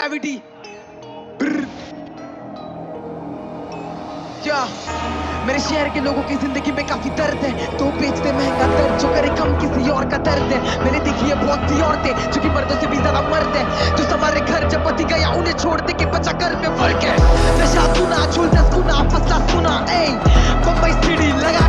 inactivity. मेरे शहर के लोगों की जिंदगी में काफी दर्द है, तो बेचते महंगा दर्द जो करे कम किसी और का दर्द है। मैंने देखी है बहुत सी औरतें जो कि मर्दों से भी ज्यादा मर्द है, जो हमारे घर जब पति गया उन्हें छोड़ते के बचा घर में फर्क है। नशा सुना, झूल 10 गुना, फसला सुना, बम्बई सीढ़ी लगा।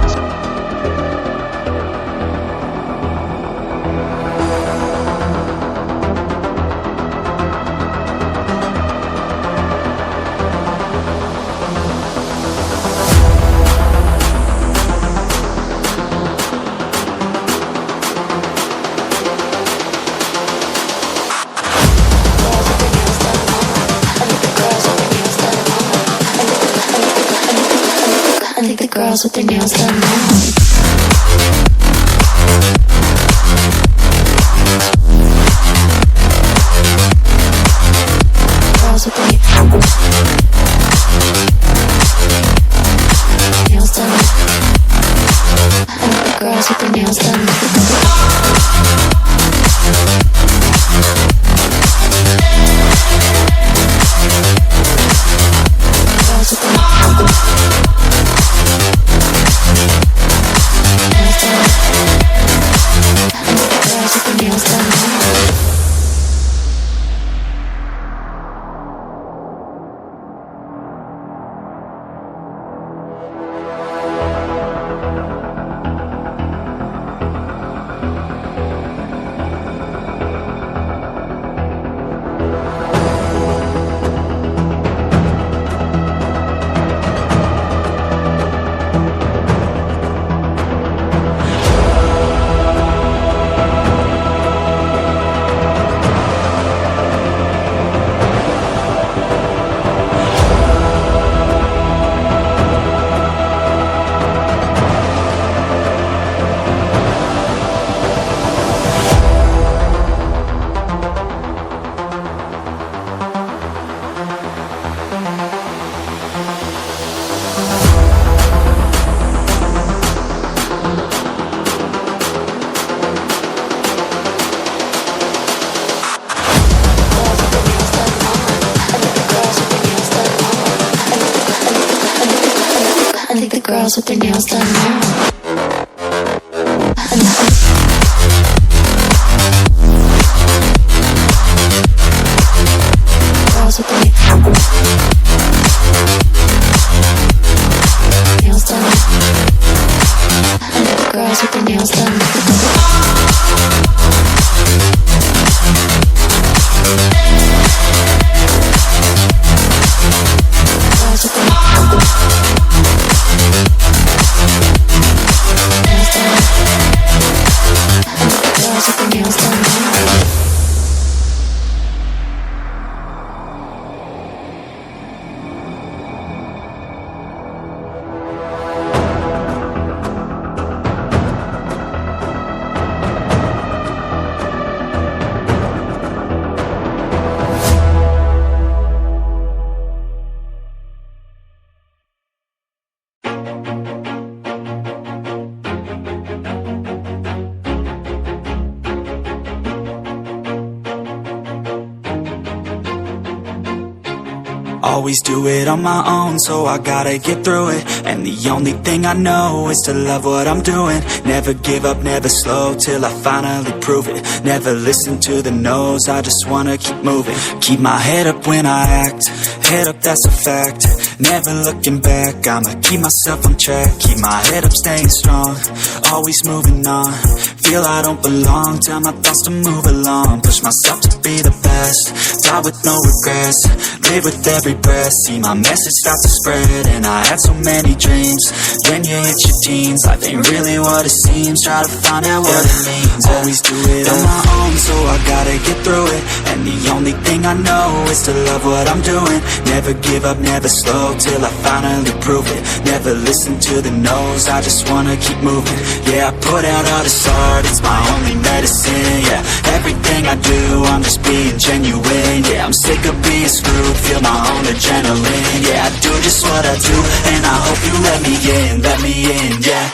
The girls with their nails done now. Girls with their nails done. I like the girls with their nails done. Girls with their girls with their nails done now. Girls with their nails done. I like the girls with their nails done. Girls with their nails done now. Always do it on my own, so I gotta get through it. And the only thing I know is to love what I'm doing. Never give up, never slow, till I finally prove it. Never listen to the no's, I just wanna keep moving. Keep my head up when I act, head up, that's a fact. Never looking back, I'ma keep myself on track. Keep my head up, staying strong, always moving on. Feel I don't belong, tell my thoughts to move along. Push myself to be the best, die with no regrets. Live with every breath, see my message start to spread. And I had so many dreams, when you hit your teens, life ain't really what it seems. Try to find out what it means. Always do it on my own, so I gotta get through it. And the only thing I know is to love what I'm doing. Never give up, never slow, till I finally prove it. Never listen to the no's, I just wanna keep moving. Yeah, I put out all this art, it's my only medicine. Yeah, everything I do, I'm just being genuine. Yeah, I'm sick of being screwed, feel my own adrenaline. Yeah, I do just what I do, and I hope you let me in, yeah.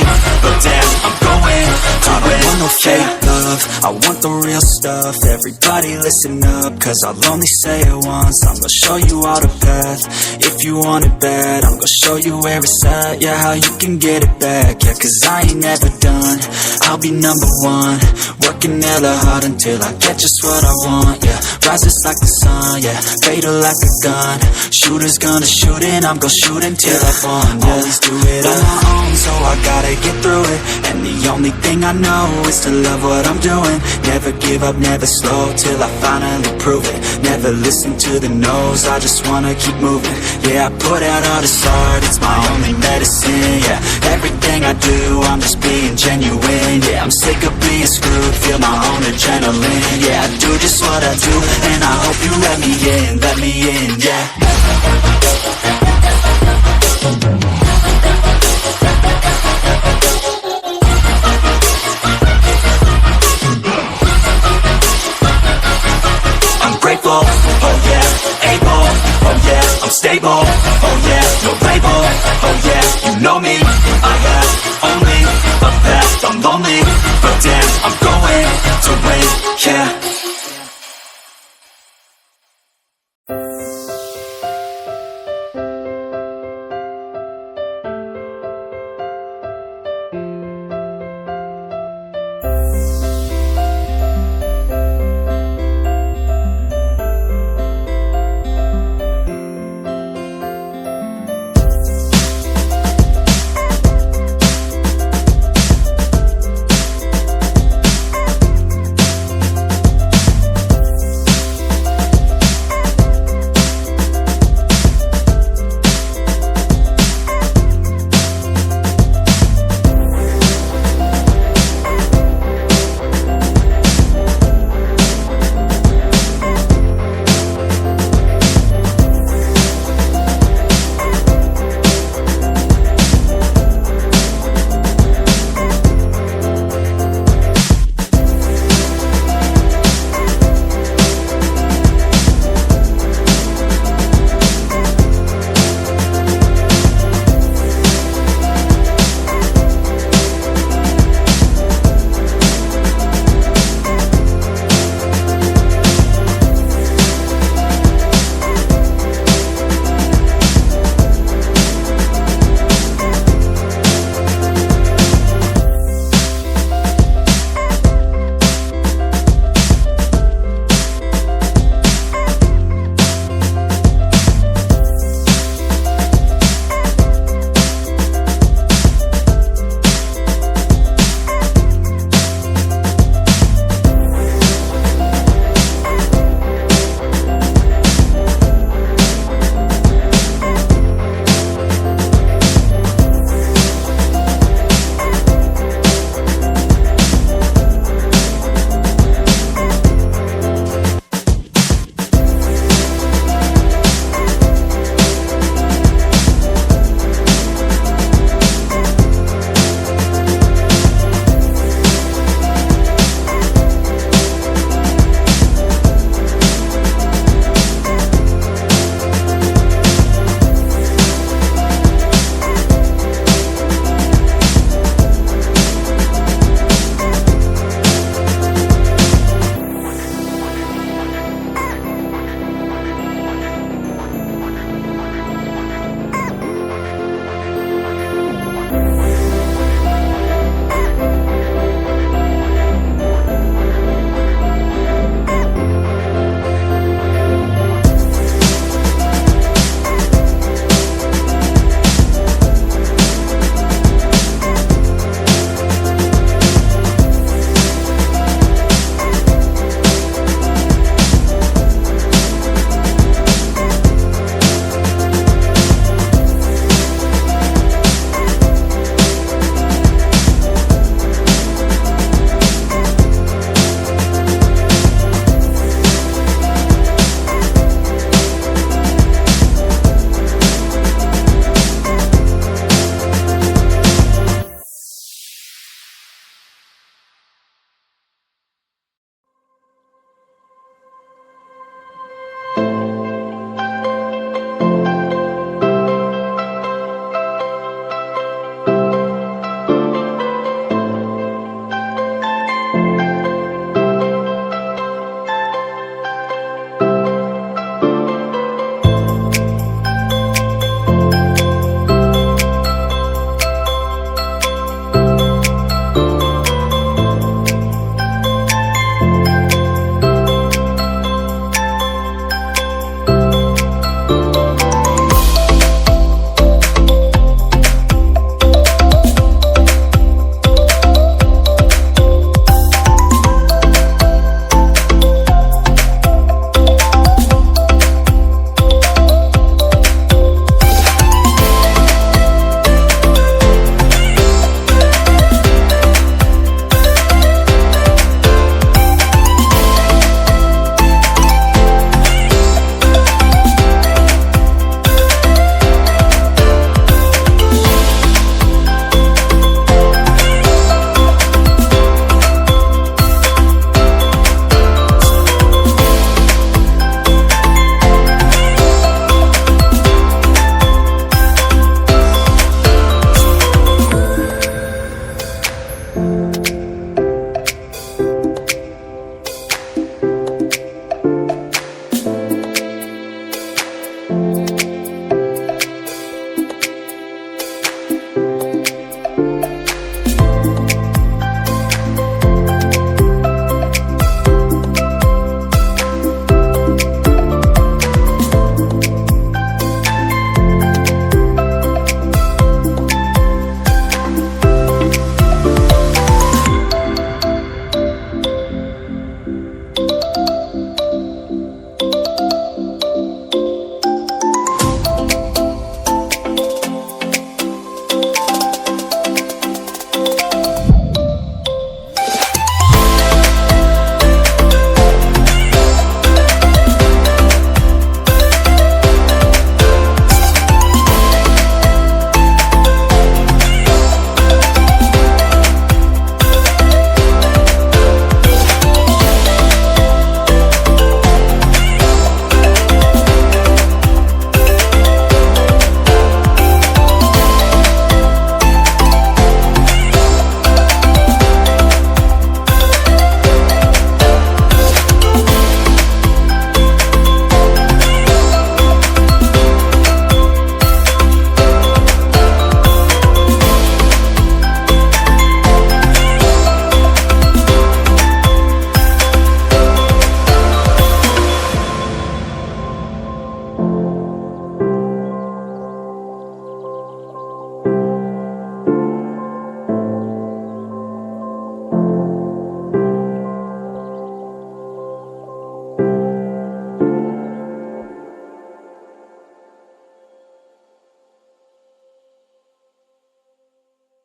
knowing, but damn, I'm going to I don't want no fake love, I want the real stuff. Everybody listen up, cause I'll only say it once. I'm gonna show you all the path, if you want it bad. I'm gonna show you where it's at, yeah, how you can get it back. Yeah, cause I ain't never done, I'll be number one. Working hella hard until I get just what I want, yeah. Rises like the sun, yeah, fatal like a gun. Shooters gonna shoot and I'm gonna shoot until I fall, yeah. Always do it on my own, so I gotta get through it. And the only thing I know is to love what I'm doing. Never give up, never slow, till I finally prove it. Never listen to the no's, I just wanna keep moving. Yeah, I put out all this art, it's my only medicine, yeah. Everything I do, I'm just being genuine, yeah. I'm sick of being screwed, feel my own adrenaline, yeah. I do just what I do, and I hope you let me in, yeah.